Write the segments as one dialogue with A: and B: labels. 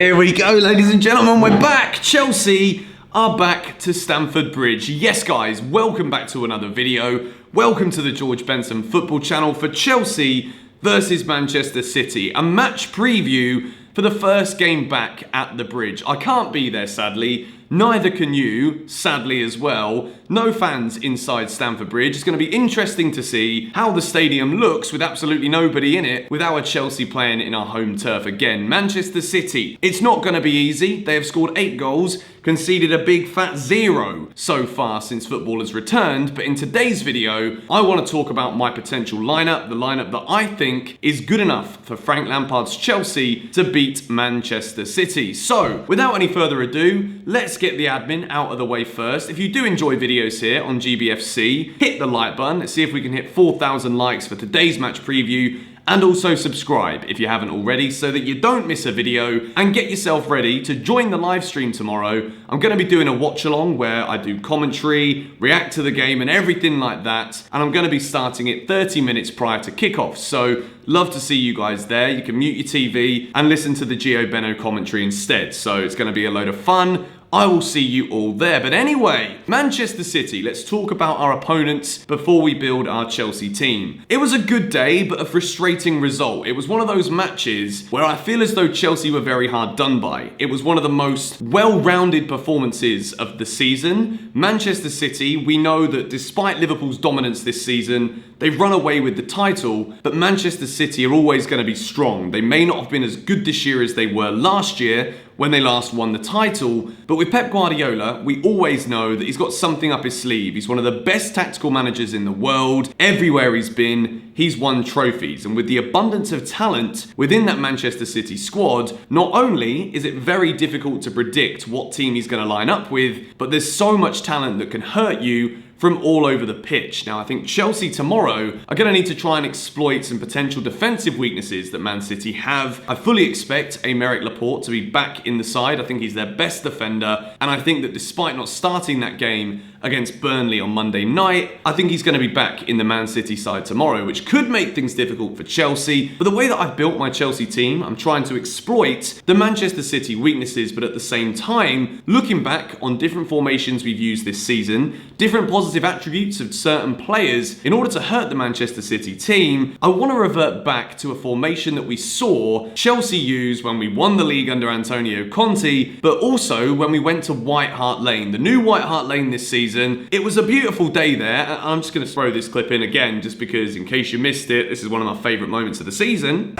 A: Here we go, ladies and gentlemen, we're back. Chelsea are back to Stamford Bridge. Yes, guys, welcome back to another video. Welcome to the George Benson football channel for Chelsea versus Manchester City. A match preview for the first game back at the Bridge. I can't be there, sadly. Neither can you, sadly as well. No fans inside Stamford Bridge. It's going to be interesting to see how the stadium looks with absolutely nobody in it, with our Chelsea playing in our home turf again. Manchester City, it's not going to be easy. They have scored 8 goals, conceded a big fat 0 so far since football has returned. But in today's video, I want to talk about my potential lineup, the lineup that I think is good enough for Frank Lampard's Chelsea to beat Manchester City. So, without any further ado, let's get the admin out of the way first. If you do enjoy videos here on GBFC, hit the like button. Let's see if we can hit 4,000 likes for today's match preview. And also subscribe if you haven't already so that you don't miss a video, and get yourself ready to join the live stream tomorrow. I'm going to be doing a watch along where I do commentary, react to the game and everything like that. And I'm going to be starting it 30 minutes prior to kickoff. So love to see you guys there. You can mute your TV and listen to the Gio Beno commentary instead. So it's going to be a load of fun. I will see you all there. But anyway, Manchester City, let's talk about our opponents before we build our Chelsea team. It was a good day, but a frustrating result. It was one of those matches where I feel as though Chelsea were very hard done by. It was one of the most well-rounded performances of the season. Manchester City, we know that despite Liverpool's dominance this season, they've run away with the title, but Manchester City are always going to be strong. They may not have been as good this year as they were last year, when they last won the title. But with Pep Guardiola, we always know that he's got something up his sleeve. He's one of the best tactical managers in the world. Everywhere he's been, he's won trophies. And with the abundance of talent within that Manchester City squad, not only is it very difficult to predict what team he's going to line up with, but there's so much talent that can hurt you from all over the pitch. Now, I think Chelsea tomorrow are going to need to try and exploit some potential defensive weaknesses that Man City have. I fully expect Aymeric Laporte to be back in the side. I think he's their best defender. And I think that despite not starting that game against Burnley on Monday night, I think he's going to be back in the Man City side tomorrow, which could make things difficult for Chelsea. But the way that I've built my Chelsea team, I'm trying to exploit the Manchester City weaknesses, but at the same time, looking back on different formations we've used this season, different positive attributes of certain players, in order to hurt the Manchester City team, I want to revert back to a formation that we saw Chelsea use when we won the league under Antonio Conte, but also when we went to White Hart Lane, the new White Hart Lane this season. It was a beautiful day there. I'm just going to throw this clip in again, just because in case you missed it, this is one of my favourite moments of the season.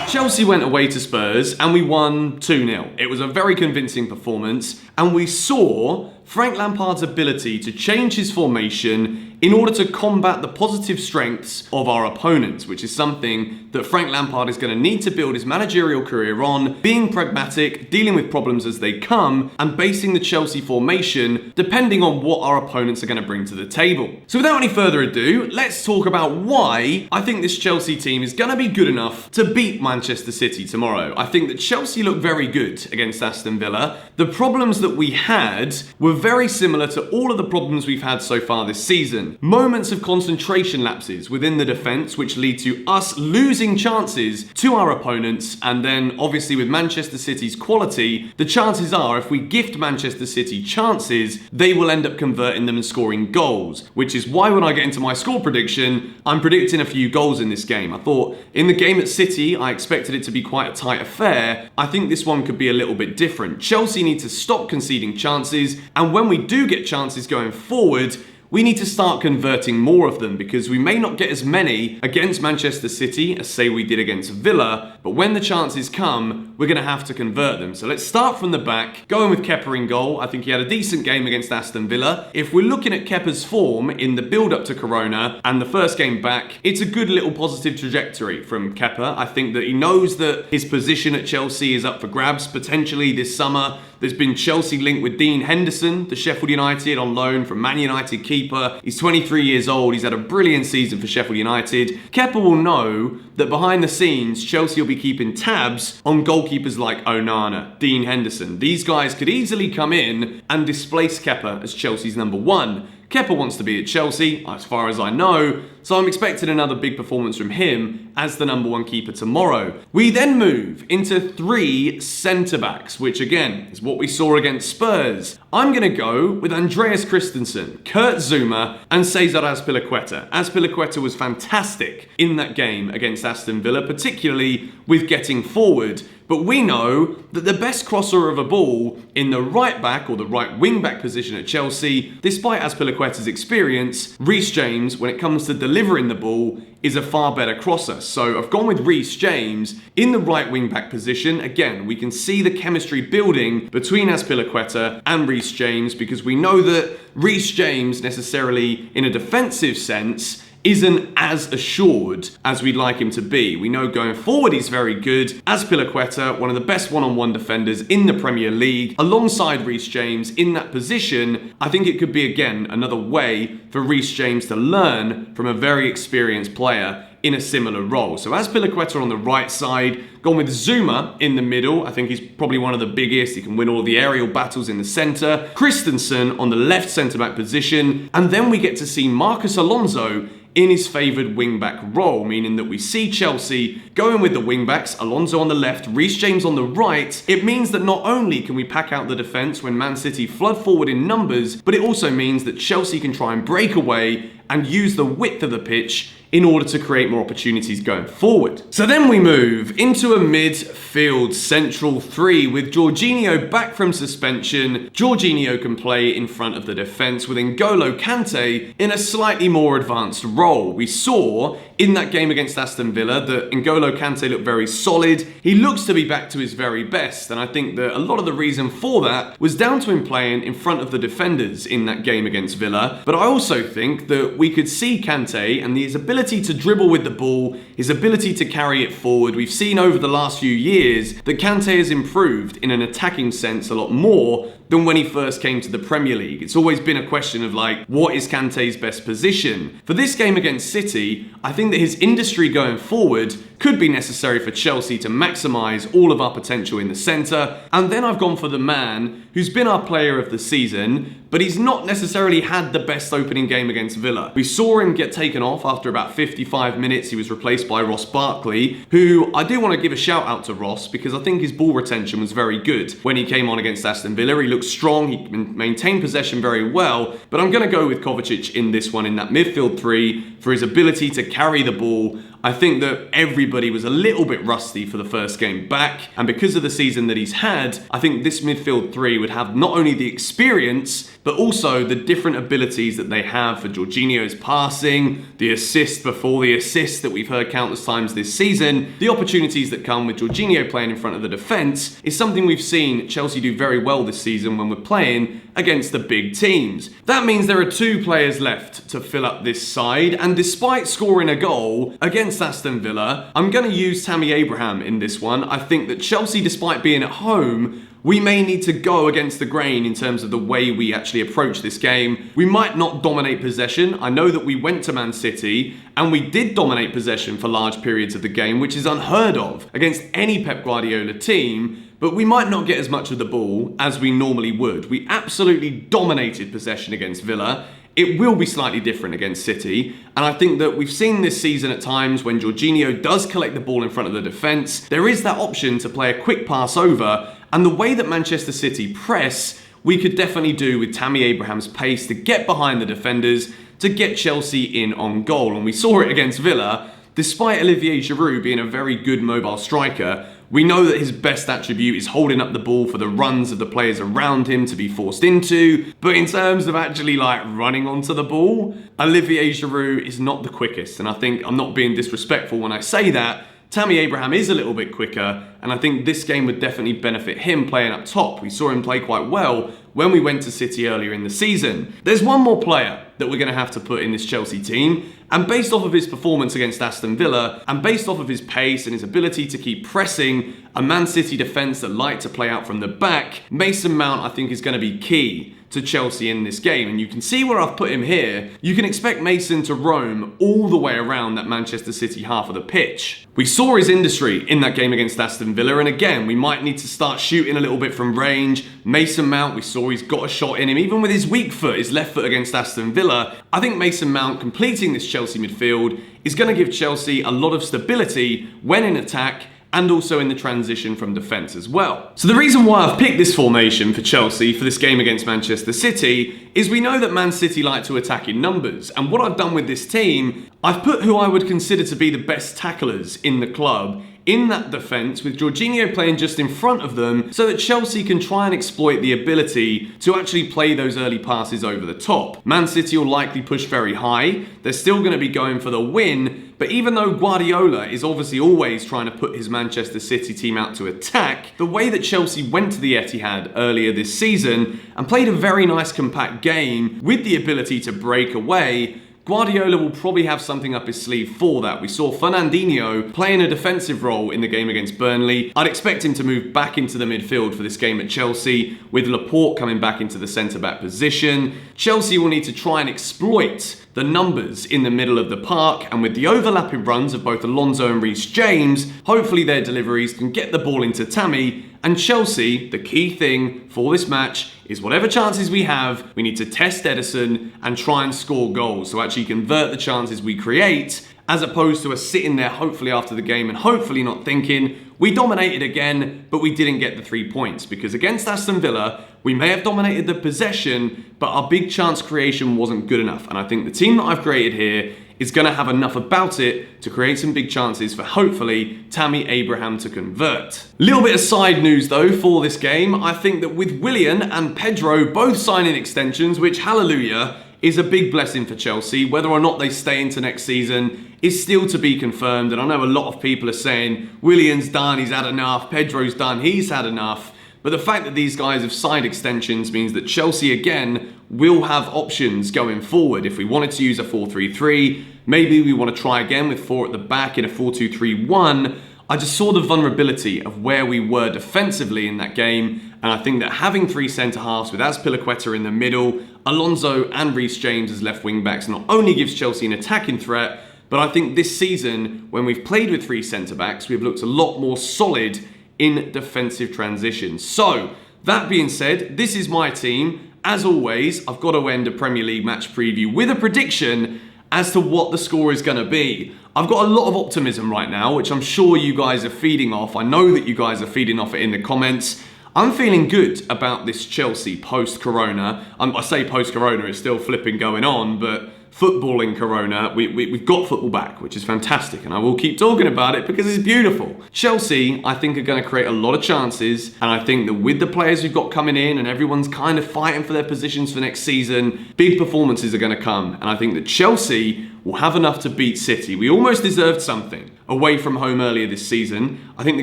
A: Chelsea went away to Spurs and we won 2-0. It was a very convincing performance, and we saw Frank Lampard's ability to change his formation in order to combat the positive strengths of our opponents, which is something that Frank Lampard is going to need to build his managerial career on, being pragmatic, dealing with problems as they come, and basing the Chelsea formation depending on what our opponents are going to bring to the table. So without any further ado, let's talk about why I think this Chelsea team is going to be good enough to beat Manchester City tomorrow. I think that Chelsea looked very good against Aston Villa. The problems that we had were very similar to all of the problems we've had so far this season. Moments of concentration lapses within the defence, which lead to us losing chances to our opponents, and then obviously with Manchester City's quality, the chances are if we gift Manchester City chances, they will end up converting them and scoring goals, which is why when I get into my score prediction, I'm predicting a few goals in this game. I thought in the game at City, I expected it to be quite a tight affair. I think this one could be a little bit different. Chelsea need to stop conceding chances, and when we do get chances going forward, we need to start converting more of them, because we may not get as many against Manchester City as say we did against Villa, but when the chances come, we're going to have to convert them. So let's start from the back, going with Kepa in goal. I think he had a decent game against Aston Villa. If we're looking at Kepa's form in the build-up to Corona and the first game back, it's a good little positive trajectory from Kepa. I think that he knows that his position at Chelsea is up for grabs potentially this summer. There's been Chelsea linked with Dean Henderson, the Sheffield United on loan from Man United keeper. He's 23 years old. He's had a brilliant season for Sheffield United. Kepa will know that behind the scenes, Chelsea will be keeping tabs on goalkeepers like Onana, Dean Henderson. These guys could easily come in and displace Kepa as Chelsea's number one. Kepa wants to be at Chelsea, as far as I know, so I'm expecting another big performance from him as the #1 keeper tomorrow. We then move into 3 centre-backs, which again is what we saw against Spurs. I'm going to go with Andreas Christensen, Kurt Zouma and Cesar Azpilicueta. Azpilicueta was fantastic in that game against Aston Villa, particularly with getting forward. But we know that the best crosser of a ball in the right back or the right wing back position at Chelsea, despite Azpilicueta's experience, Reece James, when it comes to delivering the ball, is a far better crosser. So I've gone with Reece James in the right wing back position. Again, we can see the chemistry building between Azpilicueta and Reece James because we know that Reece James necessarily in a defensive sense isn't as assured as we'd like him to be. We know going forward he's very good. Azpilicueta, one of the best one-on-one defenders in the Premier League, alongside Reece James in that position. I think it could be, again, another way for Reece James to learn from a very experienced player in a similar role. So Azpilicueta on the right side, gone with Zouma in the middle. I think he's probably one of the biggest. He can win all the aerial battles in the centre. Christensen on the left centre-back position. And then we get to see Marcus Alonso in his favoured wing-back role, meaning that we see Chelsea going with the wing-backs, Alonso on the left, Reece James on the right. It means that not only can we pack out the defence when Man City flood forward in numbers, but it also means that Chelsea can try and break away and use the width of the pitch in order to create more opportunities going forward. So then we move into a midfield central 3 with Jorginho back from suspension. Jorginho can play in front of the defence with N'Golo Kante in a slightly more advanced role. We saw in that game against Aston Villa that N'Golo Kante looked very solid. He looks to be back to his very best, and I think that a lot of the reason for that was down to him playing in front of the defenders in that game against Villa. But I also think that we could see Kante and his ability to dribble with the ball, his ability to carry it forward. We've seen over the last few years that Kante has improved in an attacking sense a lot more than when he first came to the Premier League. It's always been a question of like, what is Kante's best position? For this game against City, I think that his industry going forward could be necessary for Chelsea to maximise all of our potential in the centre. And then I've gone for the man who's been our player of the season, but he's not necessarily had the best opening game against Villa. We saw him get taken off after about 55 minutes. He was replaced by Ross Barkley, who I do want to give a shout out to Ross because I think his ball retention was very good when he came on against Aston Villa. He looked strong, he maintained possession very well, but I'm going to go with Kovacic in this one in that midfield 3 for his ability to carry the ball. I think that everybody was a little bit rusty for the first game back, and because of the season that he's had, I think this midfield 3 would have not only the experience, but also the different abilities that they have for Jorginho's passing, the assist before the assist that we've heard countless times this season, the opportunities that come with Jorginho playing in front of the defence is something we've seen Chelsea do very well this season when we're playing against the big teams. That means there are 2 players left to fill up this side, and despite scoring a goal against Aston Villa, I'm going to use Tammy Abraham in this one. I think that Chelsea, despite being at home, we may need to go against the grain in terms of the way we actually approach this game. We might not dominate possession. I know that we went to Man City and we did dominate possession for large periods of the game, which is unheard of against any Pep Guardiola team. But we might not get as much of the ball as we normally would. We absolutely dominated possession against Villa. It will be slightly different against City, and I think that we've seen this season at times when Jorginho does collect the ball in front of the defence, there is that option to play a quick pass over, and the way that Manchester City press, we could definitely do with Tammy Abraham's pace to get behind the defenders, to get Chelsea in on goal. And we saw it against Villa. Despite Olivier Giroud being a very good mobile striker, we know that his best attribute is holding up the ball for the runs of the players around him to be forced into. But in terms of actually like running onto the ball, Olivier Giroud is not the quickest. And I think I'm not being disrespectful when I say that. Tammy Abraham is a little bit quicker, and I think this game would definitely benefit him playing up top. We saw him play quite well when we went to City earlier in the season. There's one more player that we're going to have to put in this Chelsea team, and based off of his performance against Aston Villa, and based off of his pace and his ability to keep pressing a Man City defence that like to play out from the back, Mason Mount I think is going to be key to Chelsea in this game. And you can see where I've put him here. You can expect Mason to roam all the way around that Manchester City half of the pitch. We saw his industry in that game against Aston Villa, and again, we might need to start shooting a little bit from range. Mason Mount, we saw he's got a shot in him, even with his weak foot, his left foot against Aston Villa. I think Mason Mount completing this Chelsea midfield is going to give Chelsea a lot of stability when in attack, and also in the transition from defence as well. So the reason why I've picked this formation for Chelsea for this game against Manchester City is we know that Man City like to attack in numbers, and what I've done with this team, I've put who I would consider to be the best tacklers in the club in that defence, with Jorginho playing just in front of them so that Chelsea can try and exploit the ability to actually play those early passes over the top. Man City will likely push very high. They're still going to be going for the win, but even though Guardiola is obviously always trying to put his Manchester City team out to attack, the way that Chelsea went to the Etihad earlier this season and played a very nice compact game with the ability to break away, Guardiola will probably have something up his sleeve for that. We saw Fernandinho playing a defensive role in the game against Burnley. I'd expect him to move back into the midfield for this game at Chelsea, with Lampard coming back into the centre-back position. Chelsea will need to try and exploit the numbers in the middle of the park, and with the overlapping runs of both Alonso and Reece James, hopefully their deliveries can get the ball into Tammy. And Chelsea, the key thing for this match is whatever chances we have, we need to test Ederson and try and score goals. So actually convert the chances we create, as opposed to us sitting there hopefully after the game and hopefully not thinking, we dominated again, but we didn't get the 3 points. Because against Aston Villa, we may have dominated the possession, but our big chance creation wasn't good enough. And I think the team that I've created here is going to have enough about it to create some big chances for hopefully Tammy Abraham to convert. Little bit of side news though for this game. I think that with Willian and Pedro both signing extensions, which hallelujah, is a big blessing for Chelsea. Whether or not they stay into next season is still to be confirmed. And I know a lot of people are saying Willian's done, he's had enough, Pedro's done, he's had enough. But the fact that these guys have signed extensions means that Chelsea, again, will have options going forward. If we wanted to use a 4-3-3, maybe we want to try again with 4 at the back in a 4-2-3-1. I just saw the vulnerability of where we were defensively in that game, and I think that having 3 centre-halves with Azpilicueta in the middle, Alonso and Reece James as left wing-backs not only gives Chelsea an attacking threat, but I think this season, when we've played with 3 centre-backs, we've looked a lot more solid in defensive transitions. So, that being said, this is my team. As always, I've got to end a Premier League match preview with a prediction as to what the score is going to be. I've got a lot of optimism right now, which I'm sure you guys are feeding off. I know that you guys are feeding off it in the comments. I'm feeling good about this Chelsea post-Corona. I say post-Corona, it's still flipping going on, but football in Corona, we've got football back, which is fantastic, and I will keep talking about it because it's beautiful. Chelsea, I think, are going to create a lot of chances, and I think that with the players we've got coming in and everyone's kind of fighting for their positions for next season, big performances are going to come, and I think that Chelsea will have enough to beat City. We almost deserved something away from home earlier this season. I think the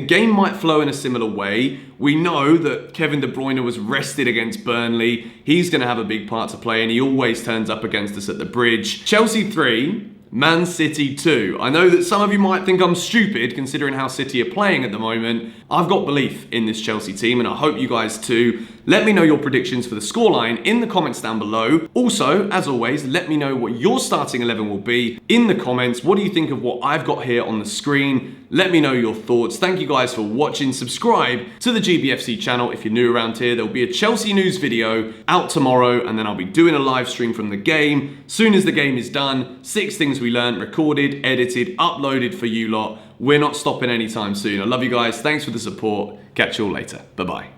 A: game might flow in a similar way. We know that Kevin De Bruyne was rested against Burnley. He's going to have a big part to play, and he always turns up against us at the Bridge. Chelsea 3, Man City 2. I know that some of you might think I'm stupid considering how City are playing at the moment. I've got belief in this Chelsea team, and I hope you guys too. Let me know your predictions for the scoreline in the comments down below. Also, as always, let me know what your starting 11 will be in the comments. What do you think of what I've got here on the screen? Let me know your thoughts. Thank you guys for watching. Subscribe to the GBFC channel if you're new around here. There'll be a Chelsea news video out tomorrow, and then I'll be doing a live stream from the game. Soon as the game is done, 6 things we learned, recorded, edited, uploaded for you lot. We're not stopping anytime soon. I love you guys. Thanks for the support. Catch you all later. Bye-bye.